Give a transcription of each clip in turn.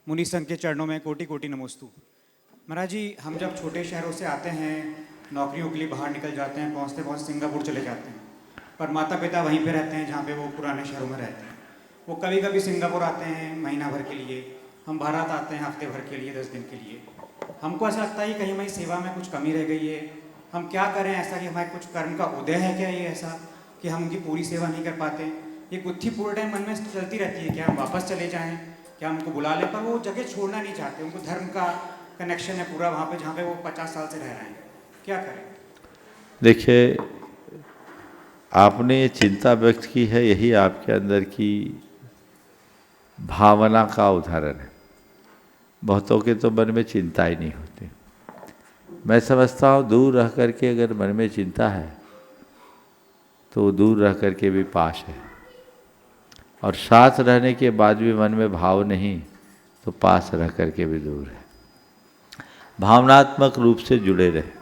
मुनि संघ के चरणों में कोटि कोटि नमोस्तु। महाराज जी, हम जब छोटे शहरों से आते हैं, नौकरियों के लिए बाहर निकल जाते हैं, पहुँचते पहुँचते सिंगापुर चले जाते हैं, पर माता पिता वहीं पे रहते हैं जहाँ पे वो पुराने शहरों में रहते हैं। वो कभी कभी सिंगापुर आते हैं महीना भर के लिए, हम भारत आते हैं हफ्ते भर के लिए, 10 दिन के लिए। हमको ऐसा लगता है कि कहीं हमारी सेवा में कुछ कमी रह गई है। हम क्या करें ऐसा कि हमारे कुछ कर्म का उदय है क्या ये ऐसा कि हम उनकी पूरी सेवा नहीं कर पाते? ये गुत्थी पूरे टाइम मन में चलती रहती है, क्या हम वापस चले जाएं, क्या हमको बुला लें, पर वो जगह छोड़ना नहीं चाहते। उनको धर्म का कनेक्शन है पूरा वहाँ पे जहाँ पे वो 50 साल से रह रहे हैं। क्या करें? देखिए, आपने ये चिंता व्यक्त की है, यही आपके अंदर की भावना का उदाहरण है। बहुतों के तो मन में चिंता ही नहीं होती। मैं समझता हूँ दूर रह करके अगर मन में चिंता है तो दूर रह करके भी पास है, और साथ रहने के बाद भी मन में भाव नहीं तो पास रह करके भी दूर है। भावनात्मक रूप से जुड़े रहे।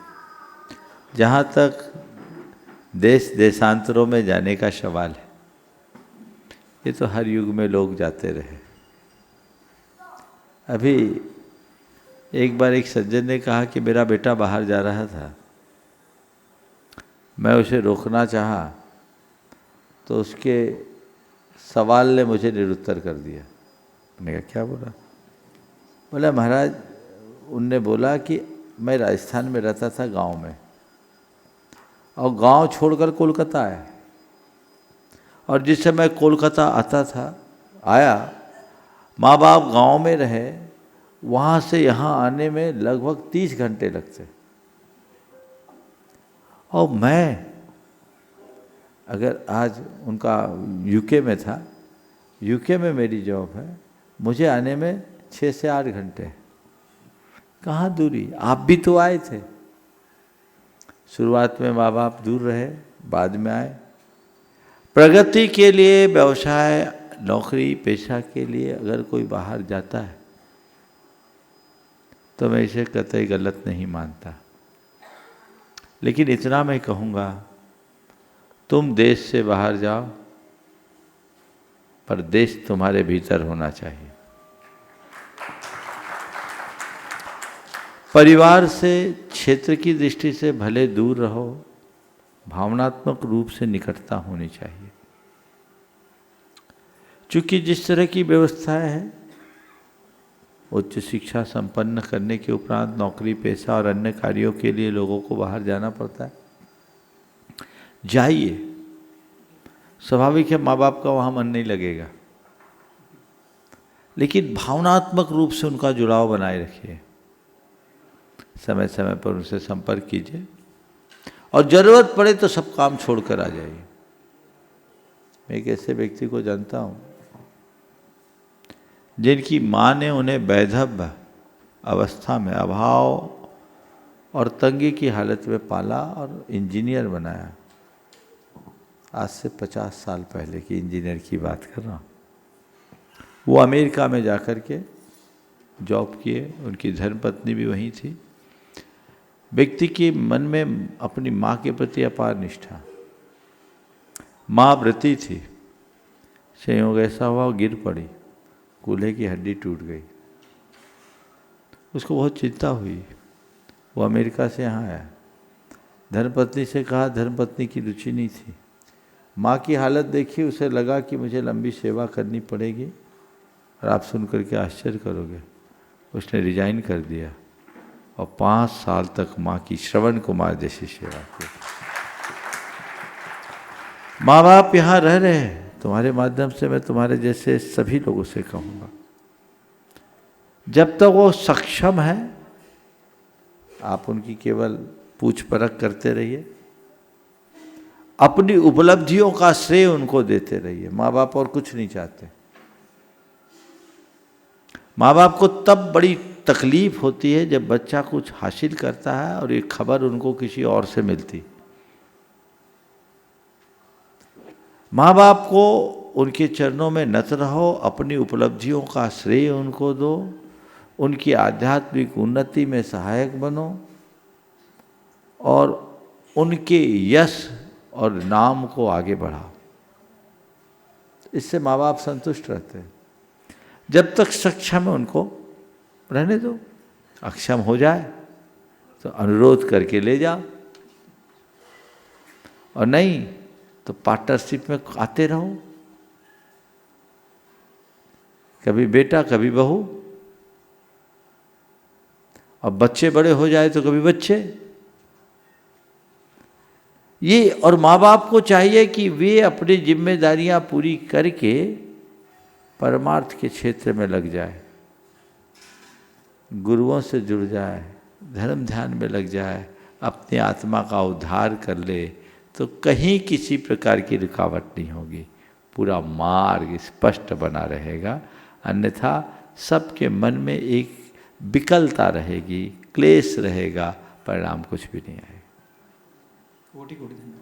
जहाँ तक देश देशांतरों में जाने का सवाल है, ये तो हर युग में लोग जाते रहे। अभी एक बार एक सज्जन ने कहा कि मेरा बेटा बाहर जा रहा था, मैं उसे रोकना चाहा तो उसके सवाल ने मुझे निरुत्तर कर दिया। मैंने कहा क्या बोला? बोला महाराज, उनने बोला कि मैं राजस्थान में रहता था गांव में, और गांव छोड़कर कोलकाता आया, और जिस समय कोलकाता आता था आया, माँ बाप गांव में रहे, वहाँ से यहाँ आने में लगभग 30 घंटे लगते। और मैं अगर आज उनका यूके में था, यूके में मेरी जॉब है, मुझे आने में 6 से 8 घंटे। कहाँ दूरी? आप भी तो आए थे। शुरुआत में माँ बाप दूर रहे, बाद में आए। प्रगति के लिए, व्यवसाय, नौकरी पेशा के लिए अगर कोई बाहर जाता है तो मैं इसे कतई गलत नहीं मानता। लेकिन इतना मैं कहूँगा, तुम देश से बाहर जाओ पर देश तुम्हारे भीतर होना चाहिए। परिवार से, क्षेत्र की दृष्टि से भले दूर रहो, भावनात्मक रूप से निकटता होनी चाहिए। चूंकि जिस तरह की व्यवस्थाएं हैं, उच्च शिक्षा संपन्न करने के उपरांत नौकरी पेशा और अन्य कार्यों के लिए लोगों को बाहर जाना पड़ता है। जाइए, स्वाभाविक है माँ बाप का वहाँ मन नहीं लगेगा, लेकिन भावनात्मक रूप से उनका जुड़ाव बनाए रखिए। समय समय पर उनसे संपर्क कीजिए, और जरूरत पड़े तो सब काम छोड़कर आ जाइए। मैं एक ऐसे व्यक्ति को जानता हूँ जिनकी माँ ने उन्हें वैधव्य अवस्था में, अभाव और तंगी की हालत में पाला और इंजीनियर बनाया। आज से 50 साल पहले की इंजीनियर की बात कर रहा हूँ। वो अमेरिका में जाकर के जॉब किए, उनकी धर्मपत्नी भी वहीं थी। व्यक्ति के मन में अपनी माँ के प्रति अपार निष्ठा। माँ व्रती थी, संयोग ऐसा हुआ गिर पड़ी, कूल्हे की हड्डी टूट गई। उसको बहुत चिंता हुई। वो अमेरिका से यहाँ आया, धर्मपत्नी से कहा, धर्मपत्नी की रुचि नहीं थी। माँ की हालत देखी, उसे लगा कि मुझे लंबी सेवा करनी पड़ेगी, और आप सुन करके आश्चर्य करोगे, उसने रिजाइन कर दिया और 5 साल तक माँ की श्रवण कुमार जैसी सेवा की। माँ बाप यहाँ रह रहे हैं, तुम्हारे माध्यम से मैं तुम्हारे जैसे सभी लोगों से कहूँगा, जब तक वो सक्षम है आप उनकी केवल पूछ परख करते रहिए, अपनी उपलब्धियों का श्रेय उनको देते रहिए। माँ बाप और कुछ नहीं चाहते। माँ बाप को तब बड़ी तकलीफ होती है जब बच्चा कुछ हासिल करता है और ये खबर उनको किसी और से मिलती। माँ बाप को उनके चरणों में नत रहो, अपनी उपलब्धियों का श्रेय उनको दो, उनकी आध्यात्मिक उन्नति में सहायक बनो, और उनके यश और नाम को आगे बढ़ाओ। इससे माँ बाप संतुष्ट रहते हैं। जब तक सक्षम है उनको रहने दो, अक्षम हो जाए तो अनुरोध करके ले जाओ, और नहीं तो पार्टनरशिप में आते रहो, कभी बेटा कभी बहू, और बच्चे बड़े हो जाए तो कभी बच्चे। ये और माँ बाप को चाहिए कि वे अपनी जिम्मेदारियां पूरी करके परमार्थ के क्षेत्र में लग जाए, गुरुओं से जुड़ जाए, धर्म ध्यान में लग जाए, अपनी आत्मा का उद्धार कर ले, तो कहीं किसी प्रकार की रुकावट नहीं होगी, पूरा मार्ग स्पष्ट बना रहेगा। अन्यथा सबके मन में एक विकलता रहेगी, क्लेश रहेगा, परिणाम कुछ भी नहीं आएगा। कोटि कोटि धन्यवाद।